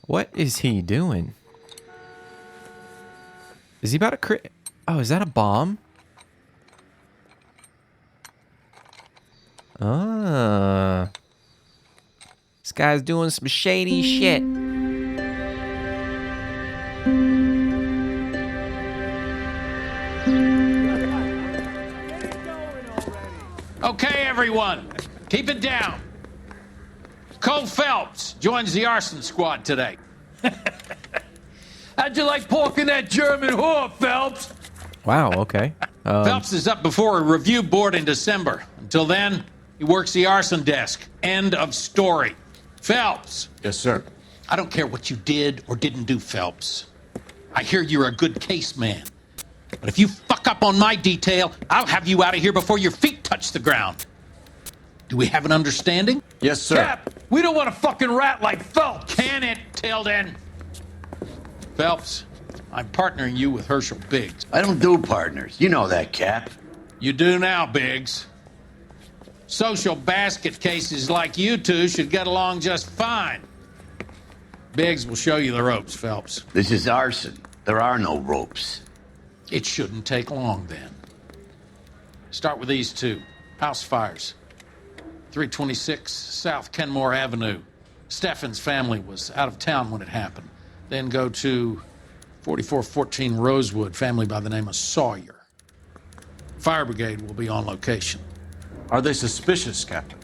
What is he doing? Is he about to crit? Oh, is that a bomb? Ah. This guy's doing some shady shit. Okay, everyone, keep it down. Cole Phelps joins the arson squad today. How'd you like pork in that German whore, Phelps? Wow, okay. Phelps is up before a review board in December. Until then, he works the arson desk. End of story. Phelps. Yes, sir. I don't care what you did or didn't do, Phelps. I hear you're a good case man. But if you fuck up on my detail, I'll have you out of here before your feet touch the ground. Do we have an understanding? Yes, sir. Cap, we don't want a fucking rat like Phelps. Can it, Tilden? Phelps, I'm partnering you with Herschel Biggs. I don't do partners. You know that, Cap. You do now, Biggs. Social basket cases like you two should get along just fine. Biggs will show you the ropes, Phelps. This is arson. There are no ropes. It shouldn't take long, then. Start with these two. House fires. 326 South Kenmore Avenue. Steffen's family was out of town when it happened. Then go to 4414 Rosewood, family by the name of Sawyer. Fire brigade will be on location. Are they suspicious, Captain?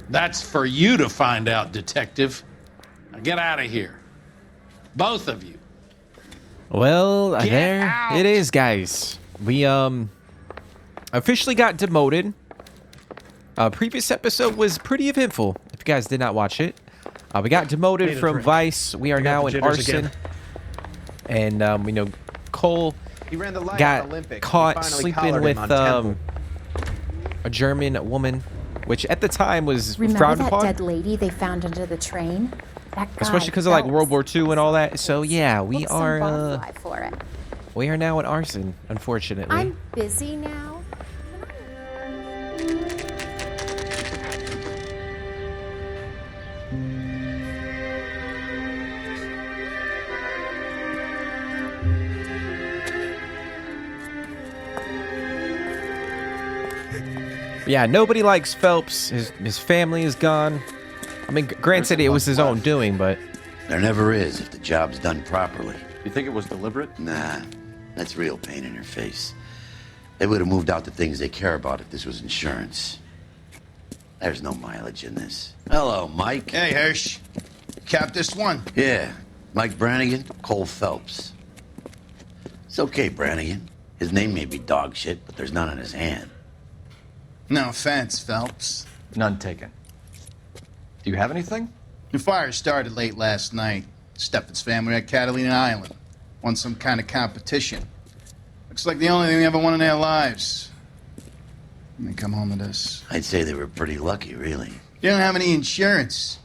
That's for you to find out, Detective. Now get out of here. Both of you. Well, Get there out. it is, guys. We officially got demoted. Previous episode was pretty eventful. If you guys did not watch it, we got demoted from Vice. We are now in arson, and we know Cole got caught sleeping with a German woman, which at the time was Remember frowned that upon, dead lady they found under the train? That guy, especially because of like Phelps. World War II and all that. So yeah, we Book some are barfly for it. we are now in arson, unfortunately. I'm busy now. Yeah, nobody likes Phelps. His family is gone. I mean, granted, it was his own doing, but There never is if the job's done properly. You think it was deliberate? Nah, that's real pain in your face. They would have moved out the things they care about if this was insurance. There's no mileage in this. Hello, Mike. Hey, Hirsch. Cap this one. Yeah, Mike Brannigan, Cole Phelps. It's okay, Brannigan. His name may be dog shit, but there's none on his hand. No offense, Phelps. None taken. Do you have anything? The fire started late last night. Steffen's family at Catalina Island. Won some kind of competition. Looks like the only thing they ever won in their lives. And they come home to this. I'd say they were pretty lucky, really. They don't have any insurance.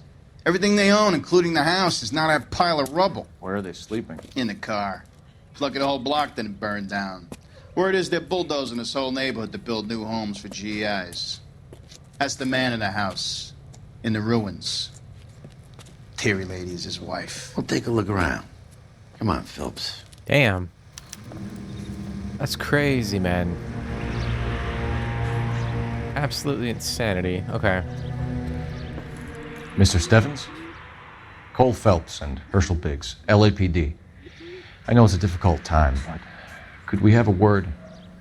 Everything they own, including the house, is not a pile of rubble. Where are they sleeping? In the car. Lucky the whole block didn't burn down. Word is they're bulldozing this whole neighborhood to build new homes for GIs. That's the man in the house. In the ruins. Terry lady is his wife. We'll take a look around. Come on, Phelps. damn, that's crazy, man. Absolutely insanity. Okay. Mr. Steffens? Cole Phelps and Herschel Biggs, LAPD. I know it's a difficult time, but could we have a word?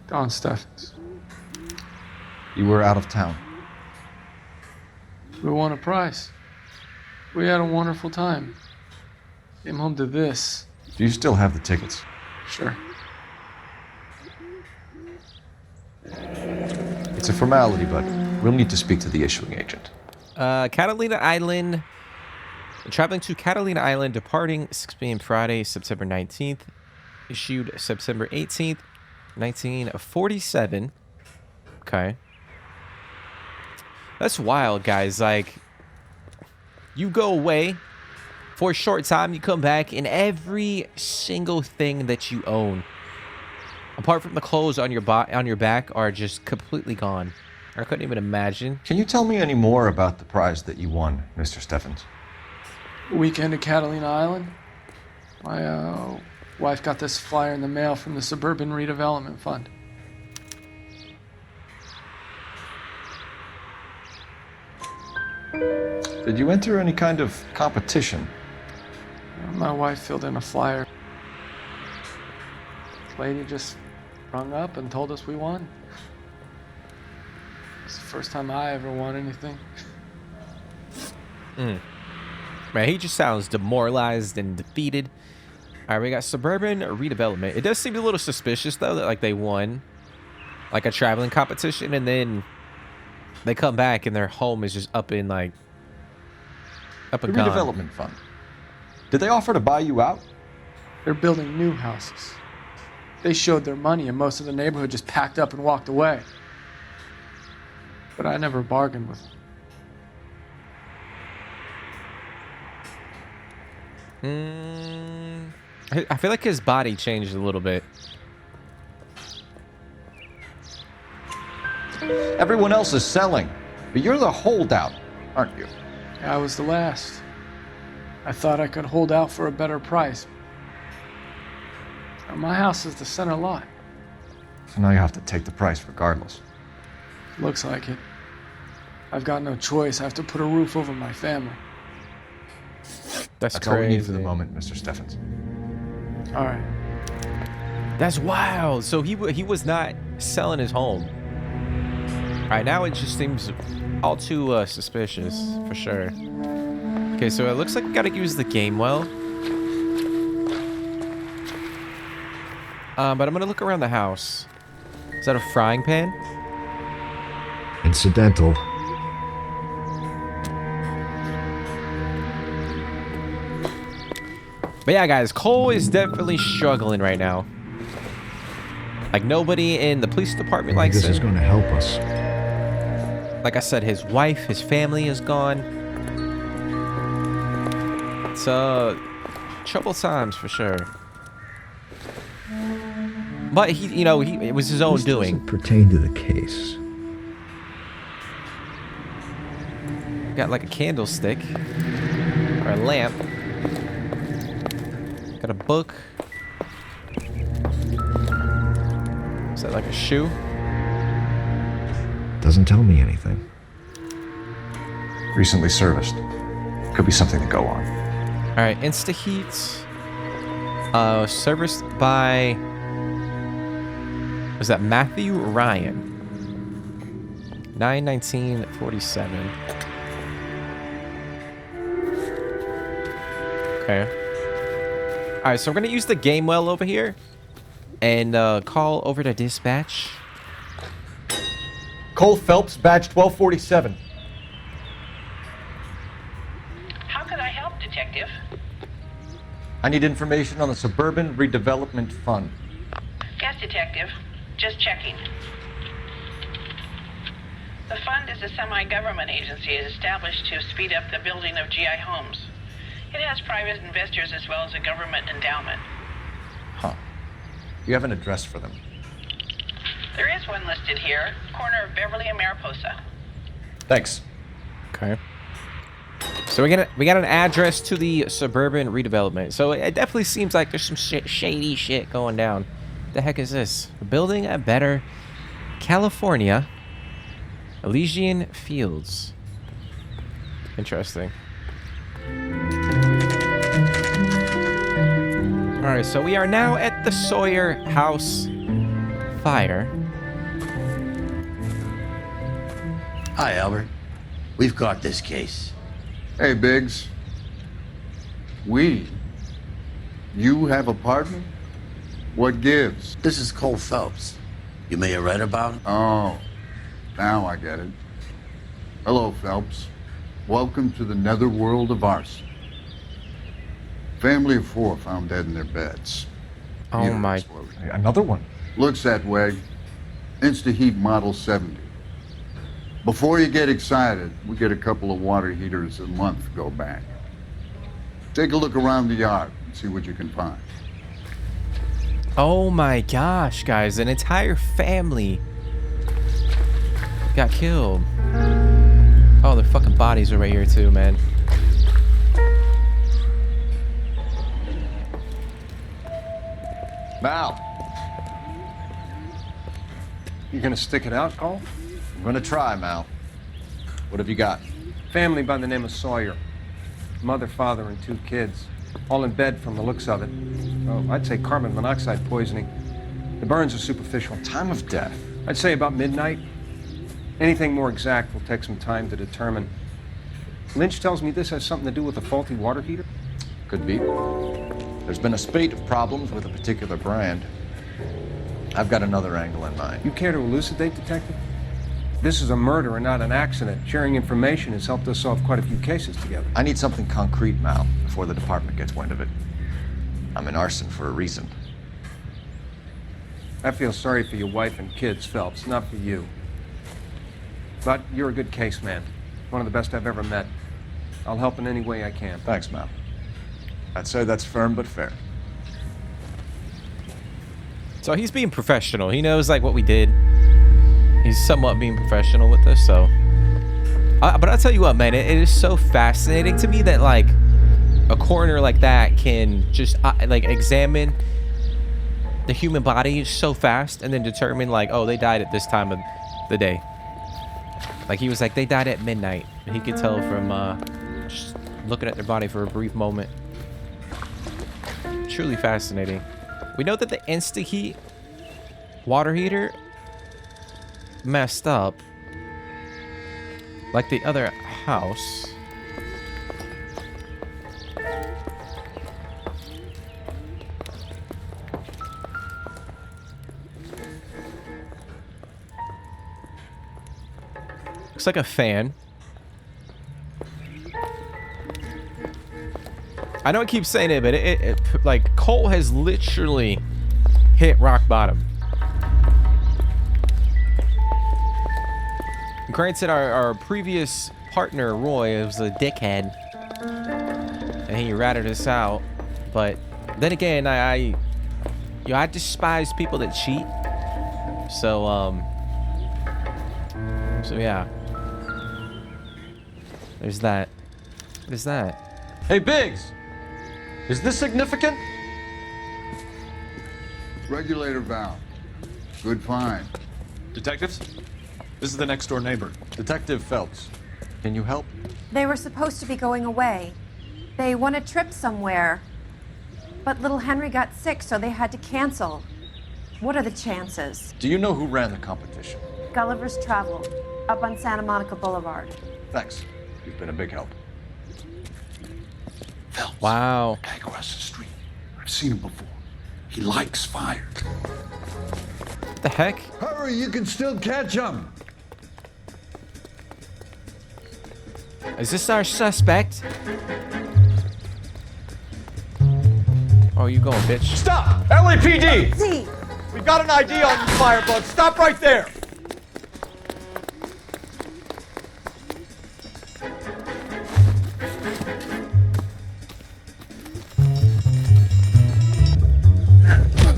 Don Steffens. You were out of town. We won a prize. We had a wonderful time. Came home to this. Do you still have the tickets? Sure. It's a formality, but we'll need to speak to the issuing agent. Catalina Island. Traveling to Catalina Island, departing 6 p.m. Friday, September 19th. Issued September 18th, 1947. Okay. That's wild, guys. Like, you go away for a short time, you come back, and every single thing that you own, apart from the clothes on your back, are just completely gone. I couldn't even imagine. Can you tell me any more about the prize that you won, Mr. Steffens? weekend at Catalina Island. My wife got this flyer in the mail from the Suburban Redevelopment Fund. Did you enter any kind of competition? My wife filled in a flyer. Lady just rung up and told us we won. It's the first time I ever won anything. Man, he just sounds demoralized and defeated. All right, we got suburban redevelopment. It does seem a little suspicious, though, that, like, they won, like, a traveling competition, and then they come back and their home is just up and gone. Redevelopment fund. Did they offer to buy you out? They're building new houses. They showed their money, and most of the neighborhood just packed up and walked away. But I never bargained with them. I feel like his body changed a little bit. Everyone else is selling, but you're the holdout, aren't you? I was the last. I thought I could hold out for a better price. My house is the center lot. So now you have to take the price regardless. Looks like it. I've got no choice. I have to put a roof over my family. That's all we crazy. need for the moment, Mr. Steffens. All right. That's wild. So he was not selling his home. All right, now it just seems all too suspicious, for sure. Okay, so it looks like we got to use the game well. But I'm going to look around the house. Is that a frying pan? Incidental. But yeah, guys, Cole is definitely struggling right now. Like, nobody in the police department likes him. This is going to help us. Like I said, his wife, his family is gone. It's troubled times for sure. But it was his own This doing. doesn't pertain to the case. Got like a candlestick or a lamp. Got a book. Is that like a shoe? Doesn't tell me anything. Recently serviced. Could be something to go on. All right, Instaheat. Serviced by. Was that Matthew Ryan? 9/19/47. Okay. All right, so we're gonna use the game well over here, and call over to dispatch. Cole Phelps, badge 1247. How can I help, Detective? I need information on the Suburban Redevelopment Fund. Yes, Detective. Just checking. The fund is a semi-government agency established to speed up the building of GI homes. It has private investors as well as a government endowment. Huh. You have an address for them? There is one listed here, corner of Beverly and Mariposa. Thanks. Okay. So we got an address to the Suburban Redevelopment. So it definitely seems like there's some shady shit going down. The heck is this? Building a better California Elysian Fields. Interesting. All right, so we are now at the Sawyer House fire. Hi, Albert. We've got this case. Hey, Biggs. You have a partner? What gives? This is Cole Phelps. You may have read about him. Oh, now I get it. Hello, Phelps. Welcome to the netherworld of arson. Family of 4 found dead in their beds. Oh Unit my. explosion. Another one. Looks that way. Instaheat Model 70. Before you get excited, we get a couple of water heaters a month go back. Take a look around the yard and see what you can find. Oh my gosh, guys. An entire family got killed. Oh, their fucking bodies are right here too, man. Mal, You gonna stick it out, Cole? I'm gonna try, Mal. What have you got? Family by the name of Sawyer. Mother, father, and 2 kids. All in bed from the looks of it. Oh, I'd say carbon monoxide poisoning. The burns are superficial. Time of death. I'd say about midnight. Anything more exact will take some time to determine. Lynch tells me this has something to do with a faulty water heater. Could be. There's been a spate of problems with a particular brand. I've got another angle in mind. You care to elucidate, Detective? This is a murder and not an accident. Sharing information has helped us solve quite a few cases together. I need something concrete, Mal, before the department gets wind of it. I'm in arson for a reason. I feel sorry for your wife and kids, Phelps, not for you. But you're a good case man. One of the best I've ever met. I'll help in any way I can. Thanks, Mal. I'd say that's firm but fair. So he's being professional. He knows like what we did. He's somewhat being professional with this, so. But I'll tell you what, man, it is so fascinating to me that like a coroner like that can just like examine the human body so fast and then determine like, oh, they died at this time of the day. Like he was like, they died at midnight. And he could tell from just looking at their body for a brief moment. Truly fascinating. We know that the Insta-Heat water heater messed up like the other house. Looks like a fan. I know I keep saying it, but it like Cole has literally hit rock bottom. Granted, our previous partner Roy was a dickhead, and he ratted us out. But then again, I despise people that cheat. So yeah. There's that. What is that? Hey, Biggs! Is this significant? Regulator valve. Good find. Detectives? This is the next door neighbor. Detective Phelps. Can you help? They were supposed to be going away. They won a trip somewhere. But little Henry got sick, so they had to cancel. What are the chances? Do you know who ran the competition? Gulliver's Travel, up on Santa Monica Boulevard. Thanks. You've been a big help. Phelps. Wow. Guy across the street. I've seen him before. He likes fire. What the heck? Hurry, you can still catch him. Is this our suspect? Oh, you going, bitch? Stop! LAPD! See! We've got an ID on you, Firebug. Stop right there!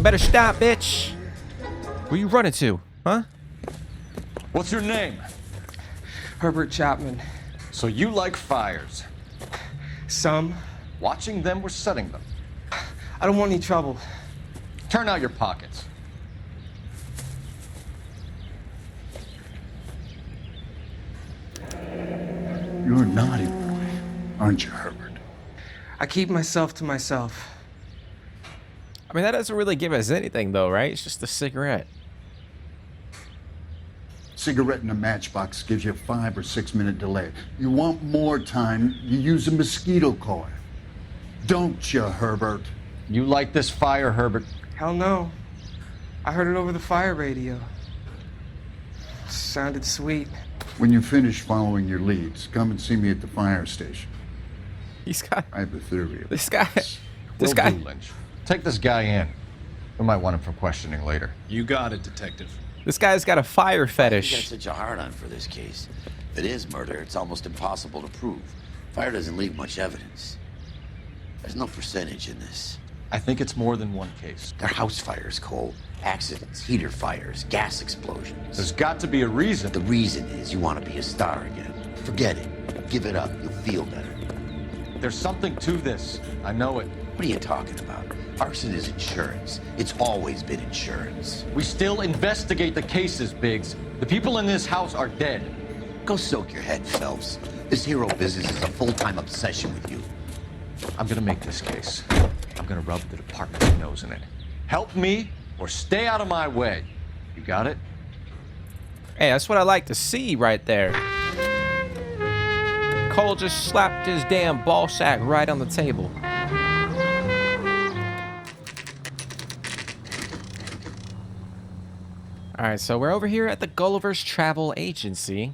Better stop, bitch. Where you running to, huh? What's your name? Herbert Chapman. So you like fires. Some. Watching them or setting them? I don't want any trouble. Turn out your pockets. You're a naughty boy, aren't you, Herbert? I keep myself to myself. I mean, that doesn't really give us anything, though, right? It's just a cigarette. Cigarette in a matchbox gives you a 5 or 6 minute delay. You want more time, you use a mosquito coil. Don't you, Herbert? You like this fire, Herbert? Hell no. I heard it over the fire radio. Sounded sweet. When you finish following your leads, come and see me at the fire station. He's got. I have a theory. This guy. Will do, Lynch. Take this guy in. We might want him for questioning later. You got it, Detective. This guy's got a fire You fetish. got such a hard on for this case. If it is murder, it's almost impossible to prove. Fire doesn't leave much evidence. There's no percentage in this. I think it's more than one case. They're house fires, Cole. Accidents, heater fires, gas explosions. There's got to be a reason. The reason is you want to be a star again. Forget it. Give it up. You'll feel better. There's something to this. I know it. What are you talking about? Arson is insurance. It's always been insurance. We still investigate the cases, Biggs. The people in this house are dead. Go soak your head, Phelps. This hero business is a full-time obsession with you. I'm gonna make this case. I'm gonna rub the department's nose in it. Help me or stay out of my way. You got it? Hey, that's what I like to see right there. Cole just slapped his damn ball sack right on the table. All right, so we're over here at the Gulliver's Travel Agency.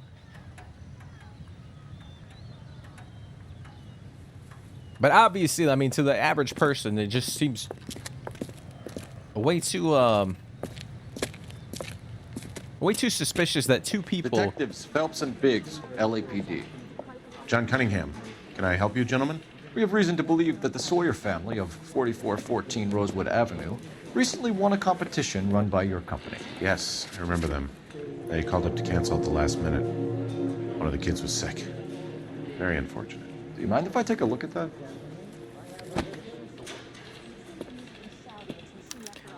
But obviously, I mean, to the average person, it just seems way too suspicious that two people... Detectives Phelps and Biggs, LAPD. John Cunningham. Can I help you, gentlemen? We have reason to believe that the Sawyer family of 4414 Rosewood Avenue recently won a competition run by your company. Yes, I remember them. They called up to cancel at the last minute. One of the kids was sick. Very unfortunate. Do you mind if I take a look at that?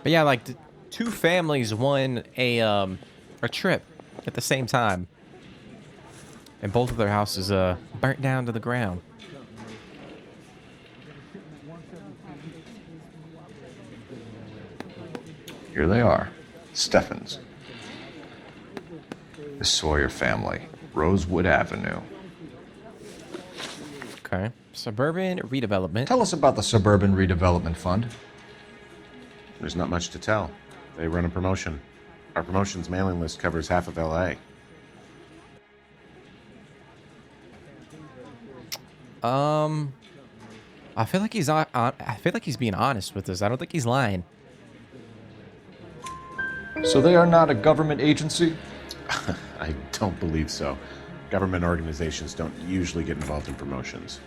But yeah, like two families won a trip at the same time, and both of their houses burnt down to the ground. Here they are. Steffens. The Sawyer family, Rosewood Avenue. Okay. Suburban redevelopment. Tell us about the Suburban Redevelopment Fund. There's not much to tell. They run a promotion. Our promotions mailing list covers half of LA. I feel like I feel like he's being honest with us. I don't think he's lying. So they are not a government agency? I don't believe so. Government organizations don't usually get involved in promotions.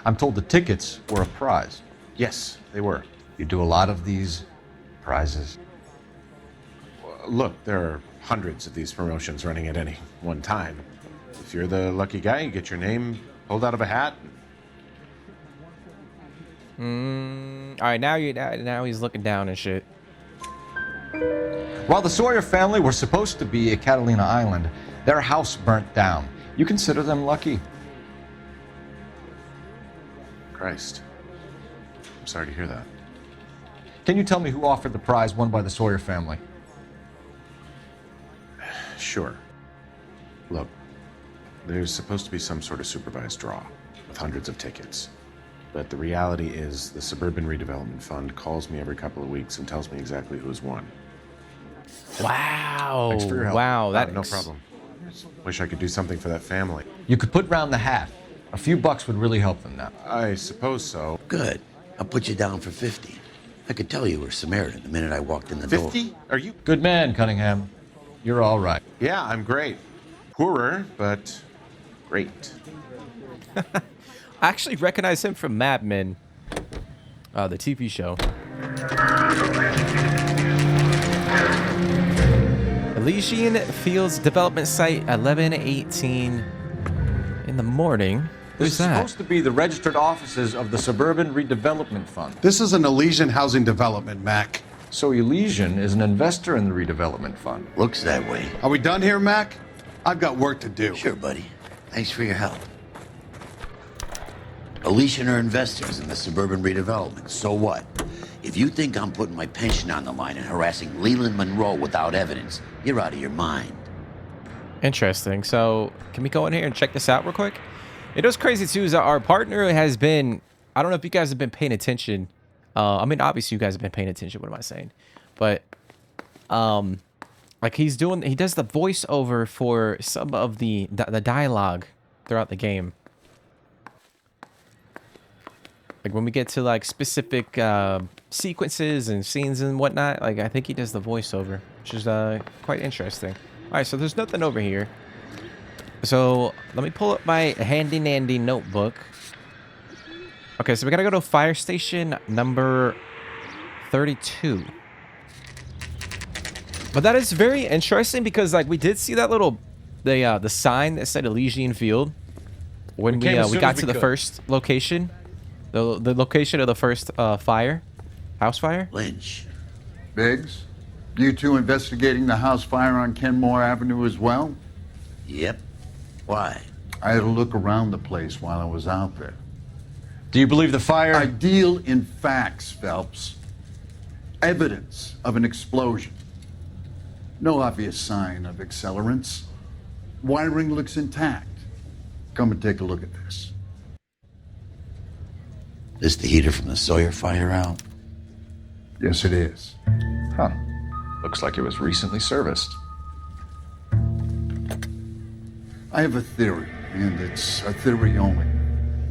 I'm told the tickets were a prize. Yes, they were. You do a lot of these prizes. Look, there are hundreds of these promotions running at any one time. If you're the lucky guy, you get your name pulled out of a hat. All right, now he's looking down and shit. While the Sawyer family were supposed to be at Catalina Island, their house burnt down. You consider them lucky? Christ. I'm sorry to hear that. Can you tell me who offered the prize won by the Sawyer family? Sure. Look, there's supposed to be some sort of supervised draw with hundreds of tickets. But the reality is the Suburban Redevelopment Fund calls me every couple of weeks and tells me exactly who's won. Wow. Thanks for your help. Wow, No problem. Wish I could do something for that family. You could put round the hat. A few bucks would really help them now. I suppose so. Good. I'll put you down for 50. I could tell you were Samaritan the minute I walked in the door. 50? Are you? Good man, Cunningham. You're all right. Yeah, I'm great. Poorer, but great. I actually recognize him from Mad Men, the TV show. Elysian Fields Development Site, 11:18 in the morning. This is supposed to be the registered offices of the Suburban Redevelopment Fund. This is an Elysian housing development, Mac. So Elysian is an investor in the redevelopment fund. Looks that way. Are we done here, Mac? I've got work to do. Sure, buddy. Thanks for your help. Elysian are investors in the Suburban Redevelopment. So what? If you think I'm putting my pension on the line and harassing Leland Monroe without evidence, you're out of your mind. Interesting. So, can we go in here and check this out real quick? It was crazy too is that our partner has been, I don't know if you guys have been paying attention. I mean, obviously you guys have been paying attention. What am I saying? But, like he does the voiceover for some of the dialogue throughout the game. Like when we get to like specific sequences and scenes and whatnot, like I think he does the voiceover, which is quite interesting. All right, so there's nothing over here. So let me pull up my handy dandy notebook. Okay, so we gotta go to fire station number 32. But that is very interesting because like we did see that little the sign that said Elysian Field when we got to the first location, the location of the first house fire. Lynch. Biggs, you two investigating the house fire on Kenmore Avenue as well? Yep. Why? I had a look around the place while I was out there. Do you believe the fire? I deal in facts, Phelps. Evidence of an explosion. No obvious sign of accelerants. Wiring looks intact. Come and take a look at this. This the heater from the Sawyer fire out? Yes, it is. Huh. Looks like it was recently serviced. I have a theory, and it's a theory only.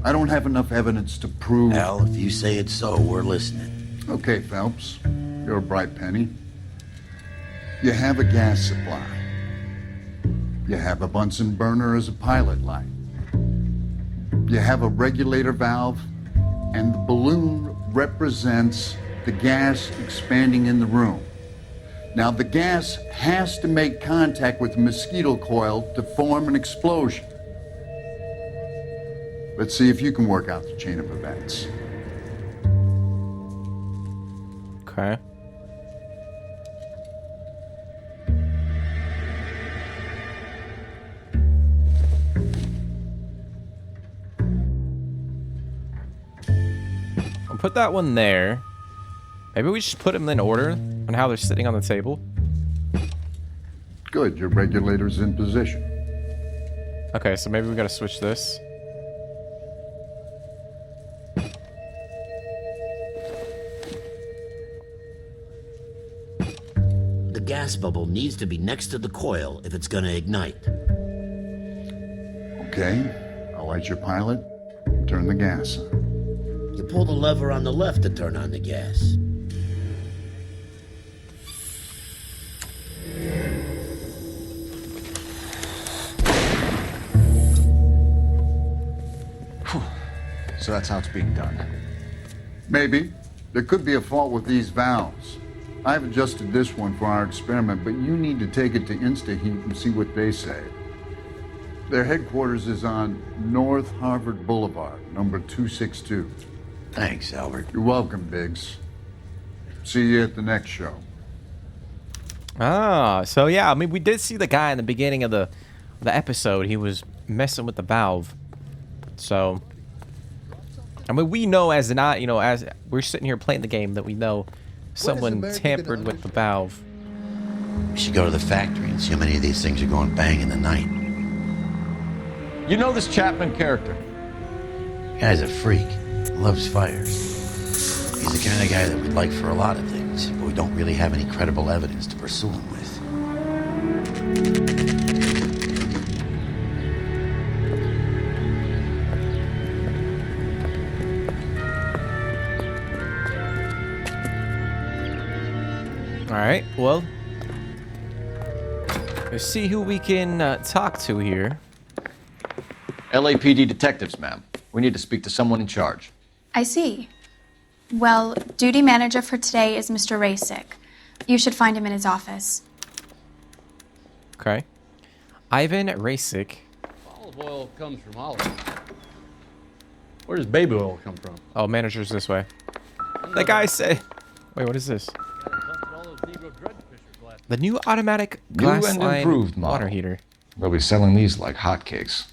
I don't have enough evidence to prove... Hell, if you say it's so, we're listening. Okay, Phelps. You're a bright penny. You have a gas supply. You have a Bunsen burner as a pilot light. You have a regulator valve, and the balloon represents the gas expanding in the room. Now, the gas has to make contact with the mosquito coil to form an explosion. Let's see if you can work out the chain of events. Okay. I'll put that one there. Maybe we just put them in order on how they're sitting on the table. Good, your regulator's in position. Okay, so maybe we gotta switch this. The gas bubble needs to be next to the coil if it's gonna ignite. Okay, I'll light your pilot, turn the gas on. You pull the lever on the left to turn on the gas. So that's how it's being done. Maybe. There could be a fault with these valves. I've adjusted this one for our experiment, but you need to take it to InstaHeat and see what they say. Their headquarters is on North Harvard Boulevard, number 262. Thanks, Albert. You're welcome, Biggs. See you at the next show. Ah, so yeah, I mean, we did see the guy in the beginning of the episode. He was messing with the valve. So, I mean, we know as we're sitting here playing the game that we know someone tampered with the valve. We should go to the factory and see how many of these things are going bang in the night. You know this Chapman character? Guy's a freak. Loves fires. He's the kind of guy that we'd like for a lot of things, but we don't really have any credible evidence to pursue him with. Alright, well, let's see who we can talk to here. LAPD detectives, ma'am. We need to speak to someone in charge. I see. Well, duty manager for today is Mr. Rasick. You should find him in his office. Okay. Ivan Rasick. Olive oil comes from olives. Where does baby oil come from? Oh, manager's this way. That guy said... Wait, what is this? The new automatic glass and line improved water model. heater. They'll be selling these like hotcakes.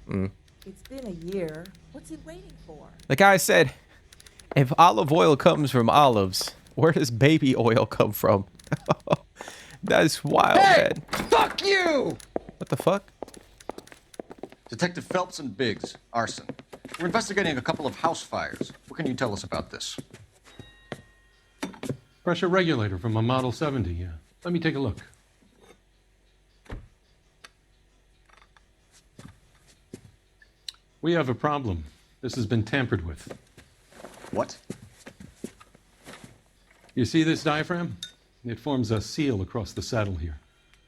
It's been a year. What's he waiting for? The guy said, if olive oil comes from olives, where does baby oil come from? That's wild, man. Fuck you! What the fuck? Detective Phelps and Biggs, arson. We're investigating a couple of house fires. What can you tell us about this? Pressure regulator from a Model 70, yeah. Let me take a look. We have a problem. This has been tampered with. What? You see this diaphragm? It forms a seal across the saddle here.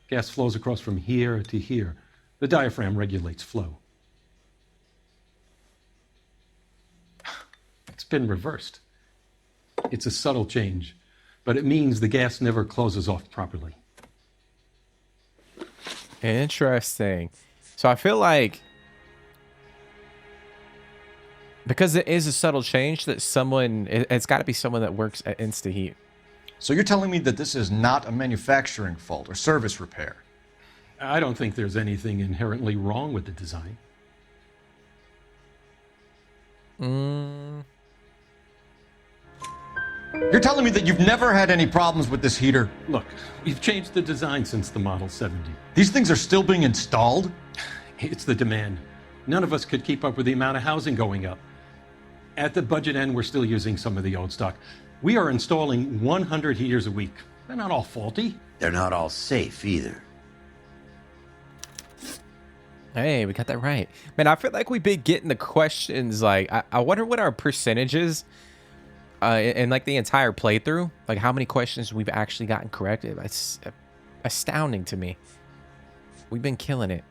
Gas flows across from here to here. The diaphragm regulates flow. It's been reversed. It's a subtle change, but it means the gas never closes off properly. Interesting. So I feel like Because it is a subtle change that someone... It's got to be someone that works at InstaHeat. So you're telling me that this is not a manufacturing fault or service repair? I don't think there's anything inherently wrong with the design. You're telling me that you've never had any problems with this heater? Look, we've changed the design since the Model 70. These things are still being installed? It's the demand. None of us could keep up with the amount of housing going up. At the budget end, we're still using some of the old stock. We are installing 100 heaters a week. They're not all faulty. They're not all safe either. Hey, we got that right. Man, I feel like we've been getting the questions, like, I wonder what our percentage is in like the entire playthrough. Like, how many questions we've actually gotten corrected. It's astounding to me. We've been killing it.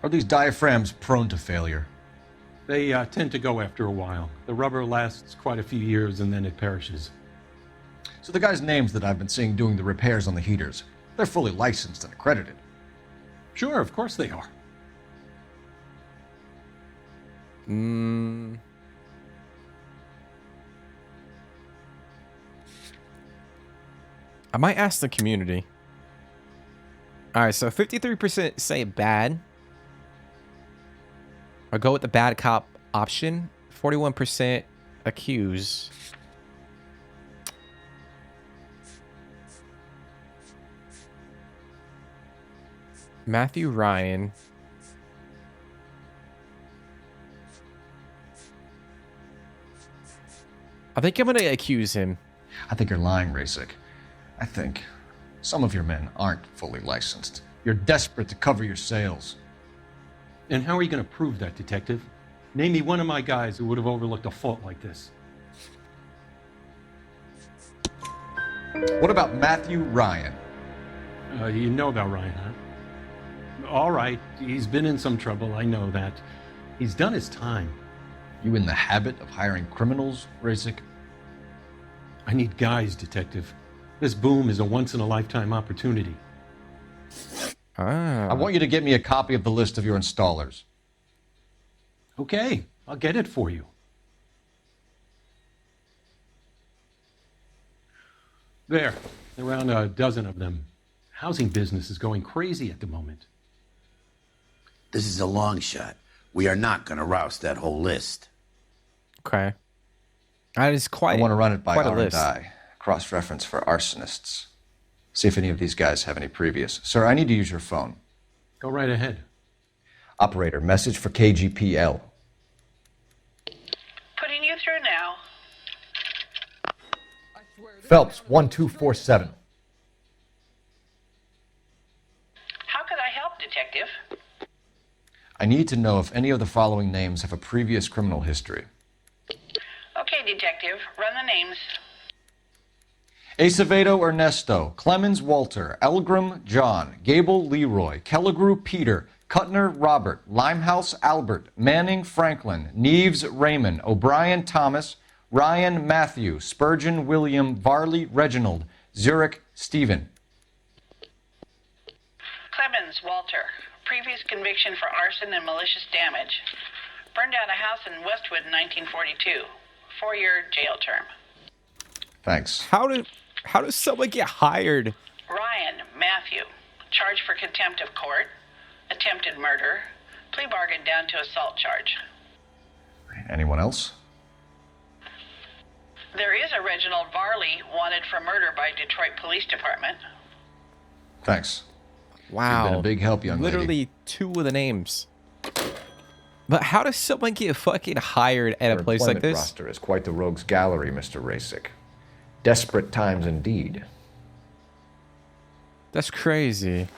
Are these diaphragms prone to failure? They tend to go after a while. The rubber lasts quite a few years and then it perishes. So the guys' names that I've been seeing doing the repairs on the heaters, they're fully licensed and accredited. Sure, of course they are. I might ask the community. All right, so 53% say bad. I'll go with the bad cop option. 41% accuse. Matthew Ryan. I think I'm going to accuse him. I think you're lying, Rasik. I think some of your men aren't fully licensed. You're desperate to cover your sales. And how are you going to prove that, Detective? Name me one of my guys who would have overlooked a fault like this. What about Matthew Ryan? You know about Ryan, huh? All right, he's been in some trouble, I know that. He's done his time. You in the habit of hiring criminals, Rasik? I need guys, Detective. This boom is a once-in-a-lifetime opportunity. I want you to get me a copy of the list of your installers. Okay, I'll get it for you. There, around a dozen of them. Housing business is going crazy at the moment. This is a long shot. We are not going to roust that whole list. Okay. That is quite. I want to run it by quite a R&I. list. Cross-reference for arsonists. See if any of these guys have any previous. Sir, I need to use your phone. Go right ahead. Operator, message for KGPL. Putting you through now. Phelps, 1247. How could I help, Detective? I need to know if any of the following names have a previous criminal history. Okay, Detective, run the names. Acevedo Ernesto, Clemens Walter, Elgram John, Gable Leroy, Kelligrew Peter, Cutner Robert, Limehouse Albert, Manning Franklin, Neves Raymond, O'Brien Thomas, Ryan Matthew, Spurgeon William, Varley Reginald, Zurich Stephen. Clemens Walter. Previous conviction for arson and malicious damage. Burned down a house in Westwood in 1942. 4-year jail term. Thanks. How does someone get hired? Ryan Matthew. Charged for contempt of court. Attempted murder. Plea bargain down to assault charge. Anyone else? There is a Reginald Varley wanted for murder by Detroit Police Department. Thanks. Wow. You've been a big help, young lady. Literally 2 of the names. But how does someone get fucking hired at a place like this? Roster is quite the rogues gallery, Mr. Rasik. Desperate times indeed. That's crazy.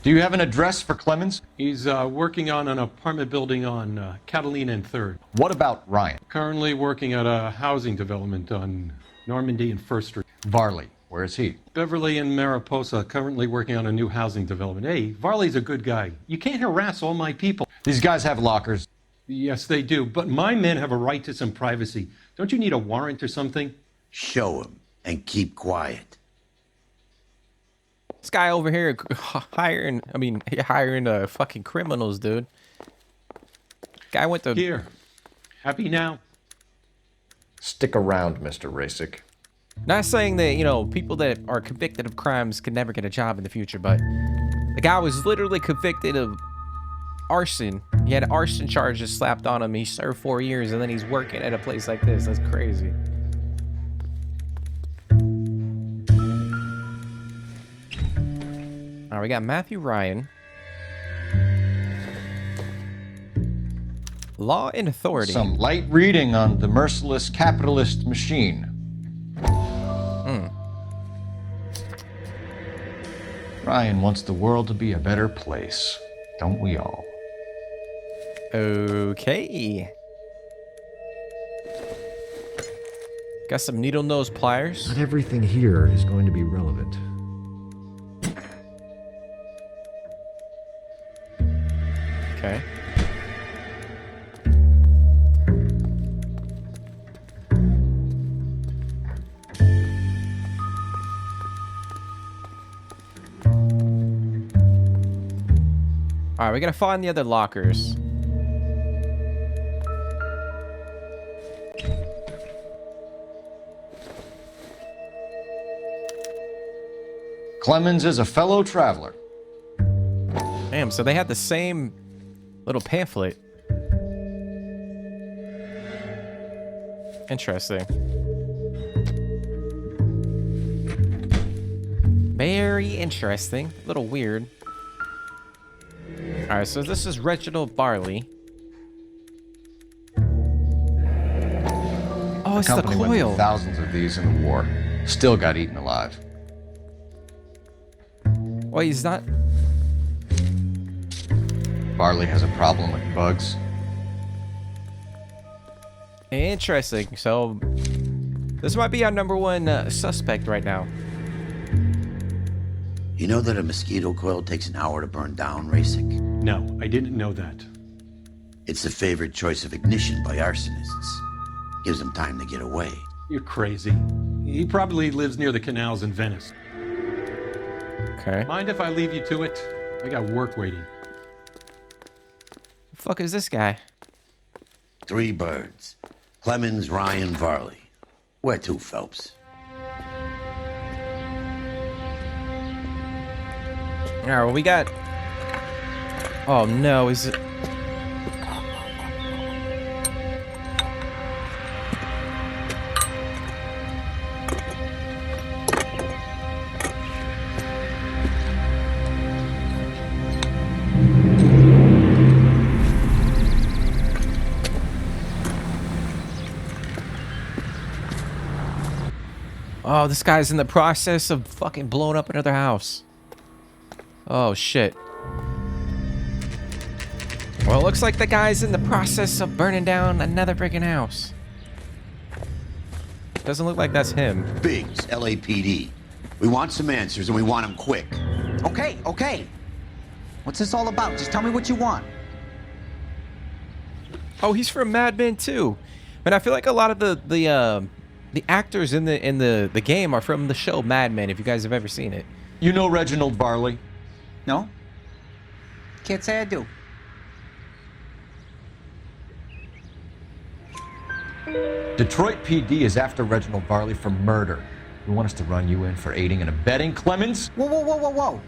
Do you have an address for Clemens? He's working on an apartment building on Catalina and 3rd. What about Ryan? Currently working at a housing development on Normandy and 1st Street. Varley, where is he? Beverly and Mariposa, currently working on a new housing development. Hey, Varley's a good guy. You can't harass all my people. These guys have lockers. Yes, they do, but my men have a right to some privacy. Don't you need a warrant or something? Show him and keep quiet. This guy over here hiring fucking criminals, dude. Guy went to... Here. Happy now? Stick around, Mr. Racek. Not saying that, you know, people that are convicted of crimes could never get a job in the future, but the guy was literally convicted of arson. He had arson charges slapped on him. He served 4 years, and then he's working at a place like this. That's crazy. All right, we got Matthew Ryan. Law and Authority. Some light reading on the merciless capitalist machine. Ryan wants the world to be a better place. Don't we all? Okay. Got some needle nose pliers. Not everything here is going to be relevant. Okay. All right, we gotta find the other lockers. Clemens is a fellow traveler. Damn, so they had the same little pamphlet. Interesting. Very interesting. A little weird. All right, so this is Reginald Barley. Oh, it's the company went through coil. thousands of these in the war. Still got eaten alive. Well, he's not. Barley has a problem with bugs. Interesting. So, this might be our #1 suspect right now. You know that a mosquito coil takes an hour to burn down, Racek? No, I didn't know that. It's the favorite choice of ignition by arsonists. Gives them time to get away. You're crazy. He probably lives near the canals in Venice. Okay. Mind if I leave you to it? I got work waiting. The fuck is this guy? 3 birds. Clemens, Ryan, Varley. Where to, Phelps? All right, well, we got. Oh no, is it? Oh, this guy's in the process of fucking blowing up another house. Oh, shit. Well, it looks like the guy's in the process of burning down another freaking house. Doesn't look like that's him. Biggs, LAPD. We want some answers, and we want them quick. Okay, okay. What's this all about? Just tell me what you want. Oh, he's from Mad Men too. And I feel like a lot of the actors in the game are from the show Mad Men, if you guys have ever seen it. You know Reginald Barley? No? Can't say I do. Detroit PD is after Reginald Barley for murder. You want us to run you in for aiding and abetting, Clemens? Whoa, whoa, whoa, whoa, whoa.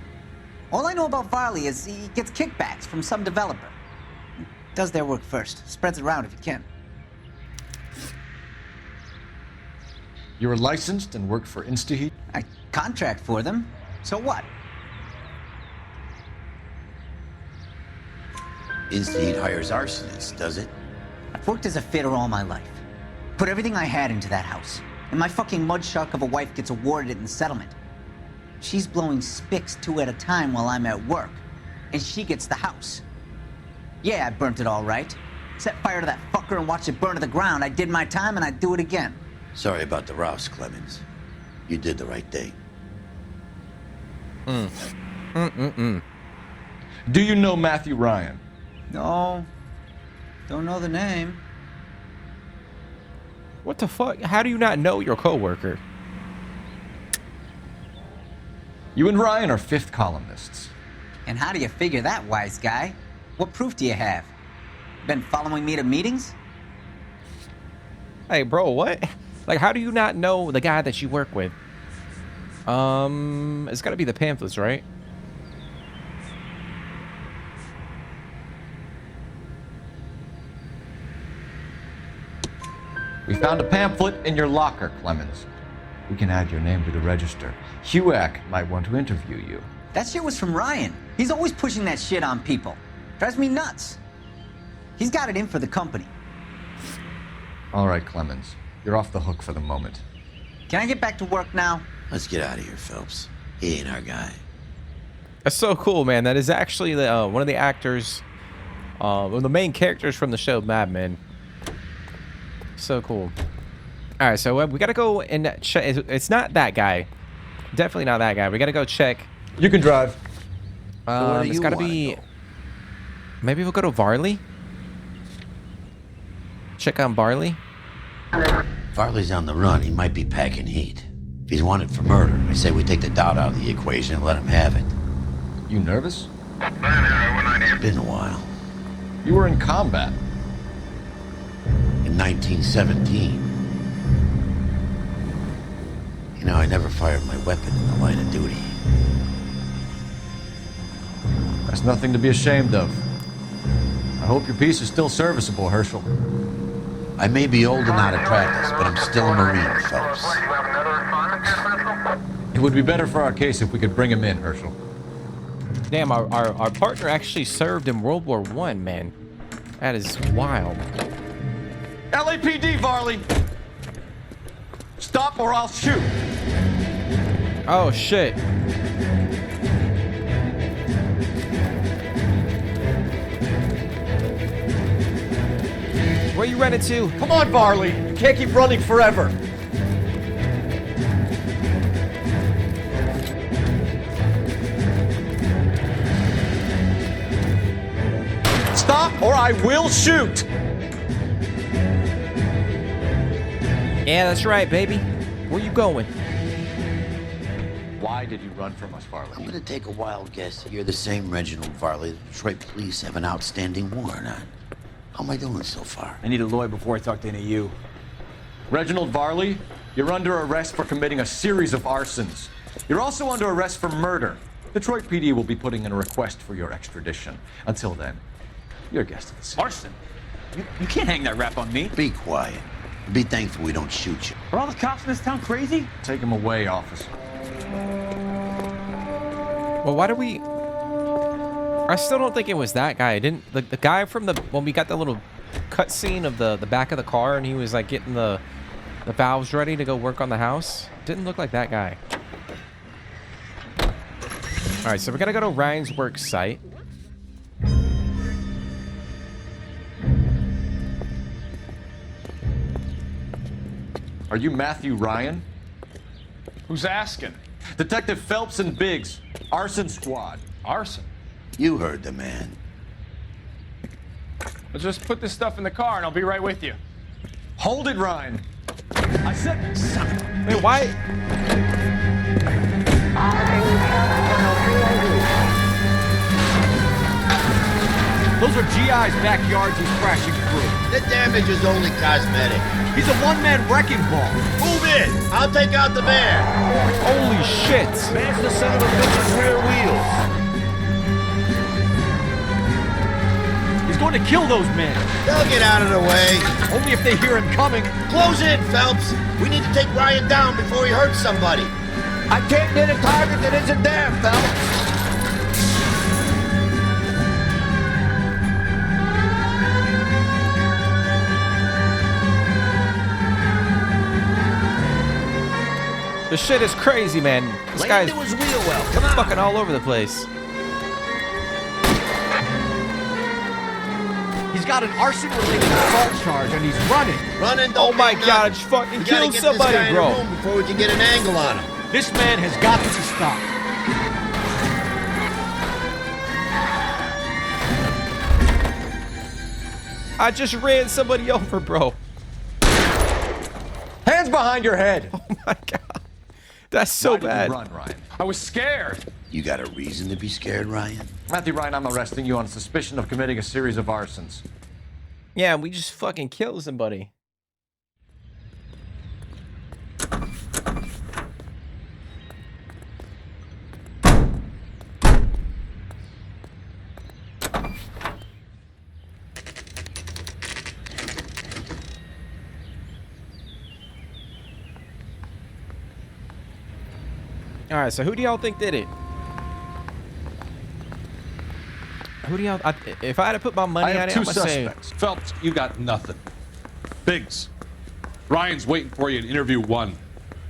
All I know about Varley is he gets kickbacks from some developer. Does their work first. Spreads it around if he can. You're licensed and work for InstaHeat? I contract for them. So what? InstaHeat hires arsonists, does it? I've worked as a fitter all my life. Put everything I had into that house. And my fucking mudshark of a wife gets awarded it in settlement. She's blowing spics 2 at a time while I'm at work. And she gets the house. Yeah, I burnt it all right. Set fire to that fucker and watched it burn to the ground. I did my time and I'd do it again. Sorry about the rouse, Clemens. You did the right thing. Do you know Matthew Ryan? No. Don't know the name. What the fuck? How do you not know your coworker? You and Ryan are 5th columnists. And how do you figure that, wise guy? What proof do you have? Been following me to meetings? Hey, bro, what? Like, how do you not know the guy that you work with? It's gotta be the pamphlets, right? We found a pamphlet in your locker, Clemens. We can add your name to the register. HUAC might want to interview you. That shit was from Ryan. He's always pushing that shit on people. Drives me nuts. He's got it in for the company. All right, Clemens. You're off the hook for the moment. Can I get back to work now? Let's get out of here, Phelps. He ain't our guy. That's so cool, man. That is actually the, one of the actors, one of the main characters from the show Mad Men. So cool. All right, so we gotta go and check. It's not that guy. Definitely not that guy. We gotta go check. You can drive. It's gotta be. Maybe we'll go to Varley. Check on Varley. Farley's on the run. He might be packing heat. If he's wanted for murder, I say we take the doubt out of the equation and let him have it. You nervous? It's been a while. You were in combat. In 1917. You know, I never fired my weapon in the line of duty. That's nothing to be ashamed of. I hope your piece is still serviceable, Herschel. I may be old and out of practice, but I'm still a Marine, Phelps. It would be better for our case if we could bring him in, Herschel. Damn, our partner actually served in World War I, man. That is wild. LAPD, Varley! Stop or I'll shoot! Oh, shit. Where you running to? Come on, Varley! You can't keep running forever! Stop or I will shoot! Yeah, that's right, baby. Where you going? Why did you run from us, Varley? I'm gonna take a wild guess that you're the same Reginald Varley the Detroit police have an outstanding warrant on. How am I doing so far? I need a lawyer before I talk to any of you. Reginald Varley, you're under arrest for committing a series of arsons. You're also under arrest for murder. Detroit PD will be putting in a request for your extradition. Until then, you're a guest of the city. Arson? You can't hang that rap on me. Be quiet. Be thankful we don't shoot you. Are all the cops in this town crazy? Take him away, officer. Well, why do we... I still don't think it was that guy. I didn't... The guy from the... When we got the little cutscene of the back of the car and he was like getting the valves ready to go work on the house. Didn't look like that guy. All right, so we're gonna go to Ryan's work site. Are you Matthew Ryan? Who's asking? Detective Phelps and Biggs, Arson Squad. Arson? You heard the man. Let's just put this stuff in the car and I'll be right with you. Hold it, Ryan. I said... Wait, why? Those are GI's backyards he's crashing through. The damage is only cosmetic. He's a one-man wrecking ball. Move in! I'll take out the van! Holy shit! Smash the son of a bitch's rear wheels. He's going to kill those men. They'll get out of the way. Only if they hear him coming. Close in, Phelps. We need to take Ryan down before he hurts somebody. I can't hit a target that isn't there, Phelps. This shit is crazy, man. This guy's his wheel well. Come on. fucking all over the place. He's got an arson-related assault charge, and he's running. Running. Oh my god, I just fucking killed somebody, this guy bro. in the room before we can get an angle on him. This man has got to be stopped. I just ran somebody over, bro. Hands behind your head. Oh my god. That's so bad. Did you run, Ryan? I was scared. You got a reason to be scared, Ryan? Matthew Ryan, I'm arresting you on suspicion of committing a series of arsons. Yeah, we just fucking killed somebody. All right, so who do y'all think did it? Who do y'all? If I had to put my money on it, I'm gonna say Phelps, you got nothing. Biggs, Ryan's waiting for you in interview 1.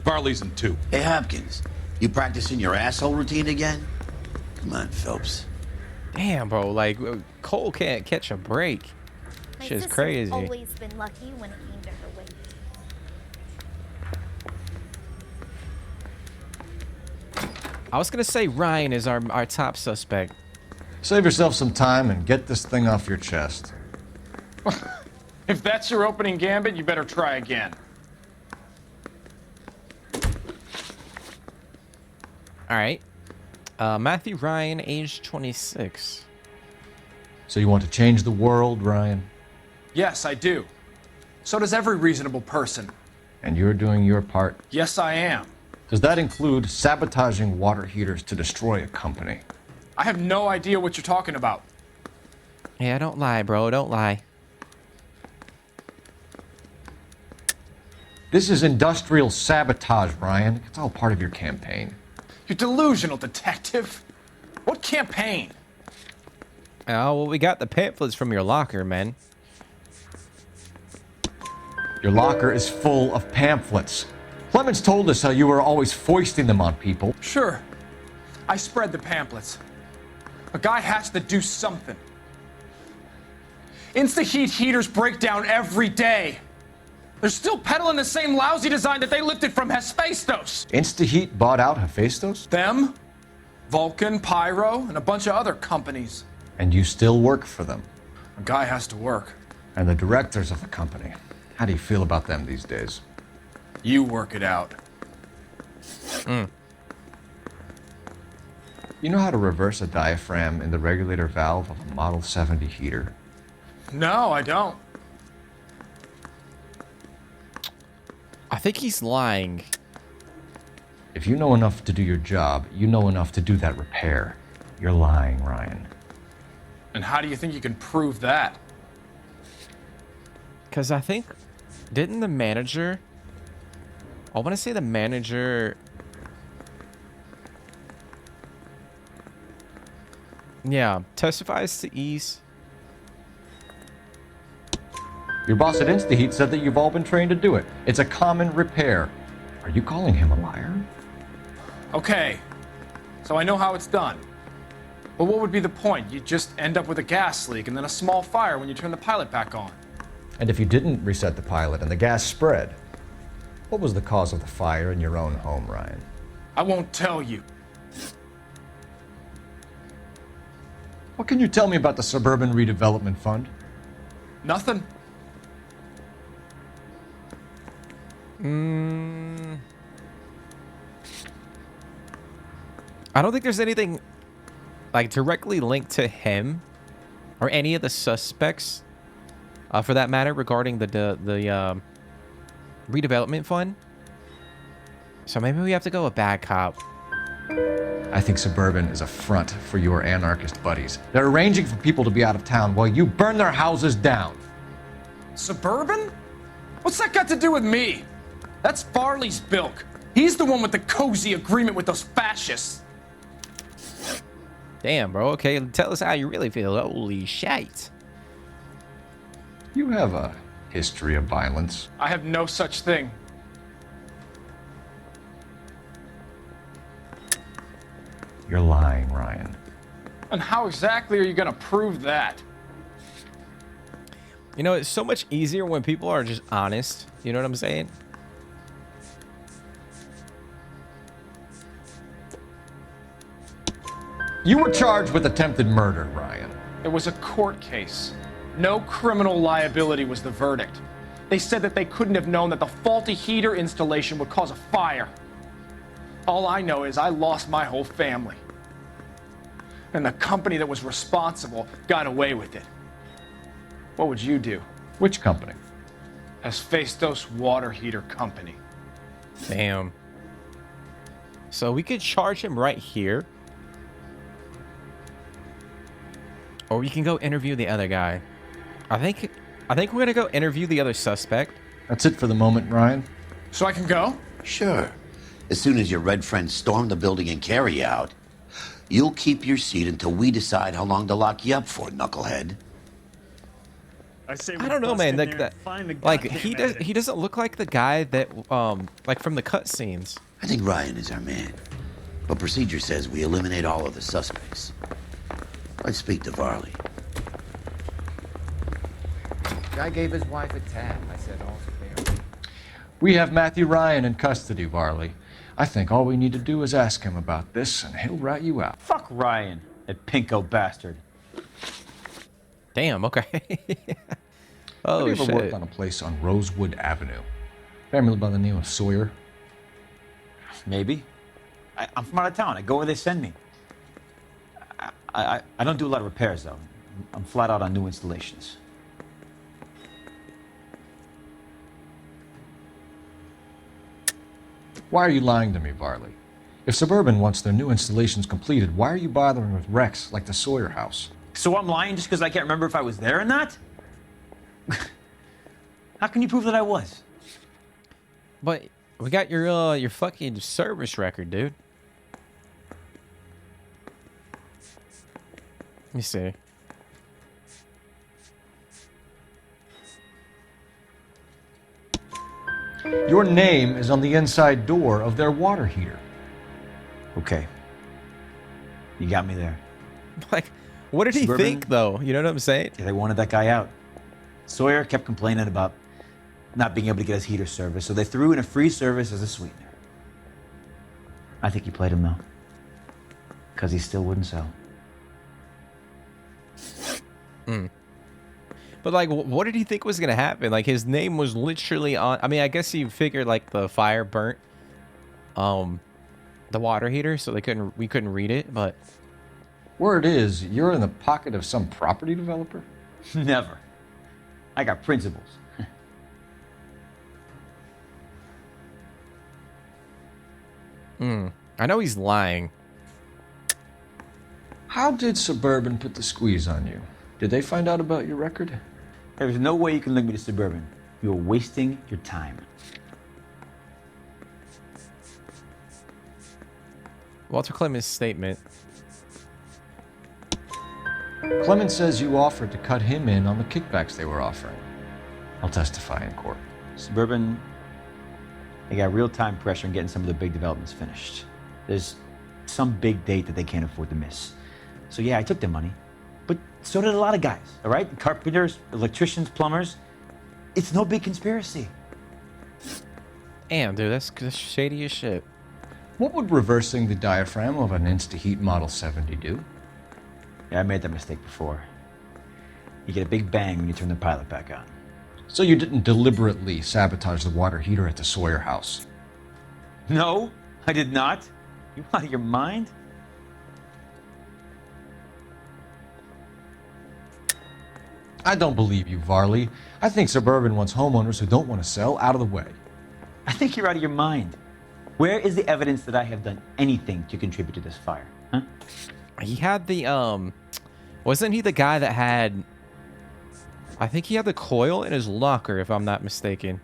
Varley's in 2. Hey, Hopkins, you practicing your asshole routine again? Come on, Phelps. damn, bro. Like Cole can't catch a break. My Shit's sister's crazy. always been lucky when it came to her weight. I was gonna say Ryan is our top suspect. Save yourself some time and get this thing off your chest. If that's your opening gambit, you better try again. All right. Matthew Ryan, age 26. So you want to change the world, Ryan? Yes, I do. So does every reasonable person. And you're doing your part? Yes, I am. Does that include sabotaging water heaters to destroy a company? I have no idea what you're talking about. Yeah, don't lie, bro. Don't lie. This is industrial sabotage, Ryan. It's all part of your campaign. You're delusional, detective. What campaign? Oh, well, we got the pamphlets from your locker, man. Your locker is full of pamphlets. Clemens told us how you were always foisting them on people. Sure. I spread the pamphlets. A guy has to do something. Insta-heat heaters break down every day. They're still peddling the same lousy design that they lifted from Hephaestus. Instaheat bought out Hephaestus? Them, Vulcan, Pyro, and a bunch of other companies. And you still work for them? A guy has to work. And the directors of the company, how do you feel about them these days? You work it out. You know how to reverse a diaphragm in the regulator valve of a Model 70 heater? No, I don't. I think he's lying. If you know enough to do your job, you know enough to do that repair. You're lying, Ryan. And how do you think you can prove that? Because I think, didn't the manager... I want to say the manager... Yeah, testifies to ease. Your boss at Instaheat said that you've all been trained to do it. It's a common repair. Are you calling him a liar? Okay, so I know how it's done. But what would be the point? You just end up with a gas leak and then a small fire when you turn the pilot back on. And if you didn't reset the pilot and the gas spread, what was the cause of the fire in your own home, Ryan? I won't tell you. What can you tell me about the Suburban Redevelopment Fund? Nothing. I don't think there's anything like directly linked to him or any of the suspects, for that matter, regarding the redevelopment fund. So maybe we have to go with bad cop. I think Suburban is a front for your anarchist buddies. They're arranging for people to be out of town while you burn their houses down. Suburban? What's that got to do with me? That's Farley's bilk. He's the one with the cozy agreement with those fascists. Damn, bro. Okay, tell us how you really feel. Holy shit. You have a history of violence. I have no such thing. You're lying, Ryan. And how exactly are you gonna prove that? You know, it's so much easier when people are just honest. You know what I'm saying? You were charged with attempted murder, Ryan. It was a court case. No criminal liability was the verdict. They said that they couldn't have known that the faulty heater installation would cause a fire. All I know is I lost my whole family. And the company that was responsible got away with it. What would you do? Which company? Hephaestus Water Heater Company. Damn. So we could charge him right here. Or we can go interview the other guy. I think we're gonna go interview the other suspect. That's it for the moment, Ryan. So I can go? Sure. As soon as your red friends storm the building and carry out, you'll keep your seat until we decide how long to lock you up for, knucklehead. I don't know, man. He doesn't look like the guy that like from the cutscenes. I think Ryan is our man, but procedure says we eliminate all of the suspects. Let's speak to Varley. Guy gave his wife a tab. I said, all's fair. We have Matthew Ryan in custody, Varley. I think all we need to do is ask him about this, and he'll rat you out. Fuck Ryan, that pinko bastard. Damn, okay. Oh, Have you ever shit. worked on a place on Rosewood Avenue? Family by the name of Sawyer? Maybe. I'm from out of town. I go where they send me. I don't do a lot of repairs, though. I'm flat out on new installations. Why are you lying to me, Varley? If Suburban wants their new installations completed, why are you bothering with wrecks like the Sawyer house? So I'm lying just because I can't remember if I was there or not? How can you prove that I was? But we got your fucking service record, dude. Let me see. Your name is on the inside door of their water heater. Okay. You got me there. Like, what did he think, though? You know what I'm saying? They wanted that guy out. Sawyer kept complaining about not being able to get his heater service, so they threw in a free service as a sweetener. I think he played him, though. Because he still wouldn't sell. But, like, what did he think was going to happen? Like, his name was literally on... I mean, I guess he figured, like, the fire burnt the water heater, so we couldn't read it, but... Word is, you're in the pocket of some property developer? Never. I got principles. I know he's lying. How did Suburban put the squeeze on you? Did they find out about your record? There's no way you can link me to Suburban. You're wasting your time. Walter Clemens' statement. Clemens says you offered to cut him in on the kickbacks they were offering. I'll testify in court. Suburban, they got real-time pressure on getting some of the big developments finished. There's some big date that they can't afford to miss. So yeah, I took their money. But so did a lot of guys, all right? Carpenters, electricians, plumbers. It's no big conspiracy. Damn, dude, that's shady as shit. What would reversing the diaphragm of an InstaHeat Model 70 do? Yeah, I made that mistake before. You get a big bang when you turn the pilot back on. So you didn't deliberately sabotage the water heater at the Sawyer house? No, I did not. You out of your mind? I don't believe you, Varley. I think Suburban wants homeowners who don't want to sell out of the way. I think you're out of your mind. Where is the evidence that I have done anything to contribute to this fire? Huh? He had the, wasn't he the guy that had, I think he had the coil in his locker, if I'm not mistaken.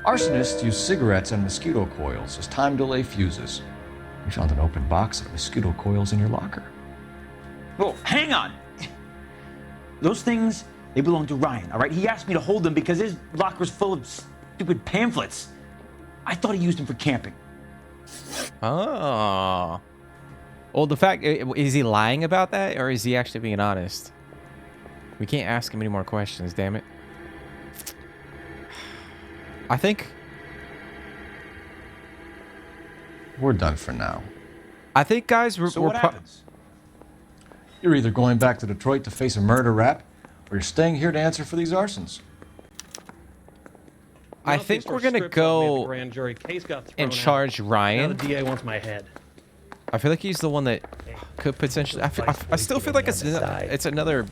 Arsonists use cigarettes and mosquito coils as time delay fuses. We found an open box of mosquito coils in your locker. Whoa, hang on. Those things, they belong to Ryan, all right? He asked me to hold them because his locker's full of stupid pamphlets. I thought he used them for camping. Oh. Well, the fact, is he lying about that, or is he actually being honest? We can't ask him any more questions, damn it. I think... We're done for now. I think, guys, So what happens? You're either going back to Detroit to face a murder rap, or you're staying here to answer for these arsons. I think we're gonna go and charge Ryan. Now the DA wants my head. I feel like he's the one that could potentially. I still feel like it's another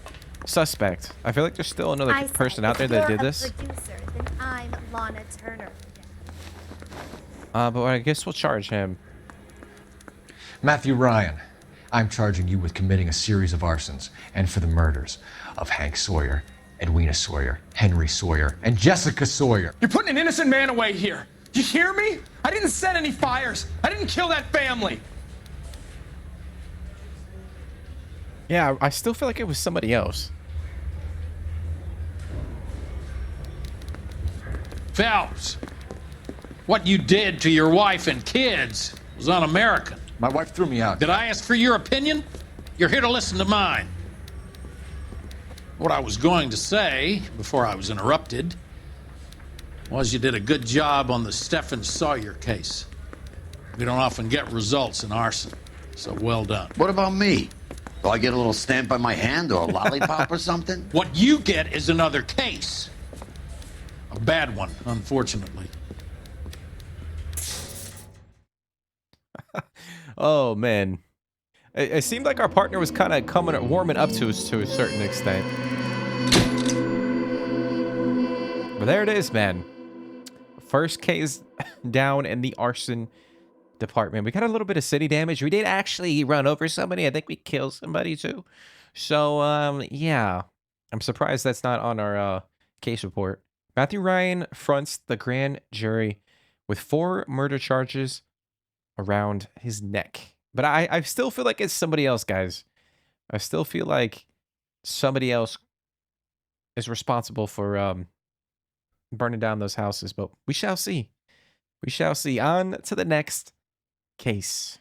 suspect. I feel like there's still another person out there that did this. If you're a producer, then I'm Lana Turner. But I guess we'll charge him. Matthew Ryan, I'm charging you with committing a series of arsons and for the murders of Hank Sawyer, Edwina Sawyer, Henry Sawyer, and Jessica Sawyer. You're putting an innocent man away here. Did you hear me? I didn't set any fires. I didn't kill that family. Yeah, I still feel like it was somebody else. Phelps, what you did to your wife and kids was un-American. My wife threw me out. Did I ask for your opinion? You're here to listen to mine. What I was going to say, before I was interrupted, was you did a good job on the Stephen Sawyer case. We don't often get results in arson, so well done. What about me? Do I get a little stamp by my hand or a lollipop or something? What you get is another case. A bad one, unfortunately. Oh, man. It seemed like our partner was kind of warming up to us to a certain extent. But there it is, man. First case down in the arson department. We got a little bit of city damage. We did actually run over somebody. I think we killed somebody too. So, yeah. I'm surprised that's not on our case report. Matthew Ryan fronts the grand jury with 4 murder charges around his neck. But I still feel like it's somebody else, guys. I still feel like somebody else is responsible for burning down those houses. But we shall see. We shall see. On to the next case.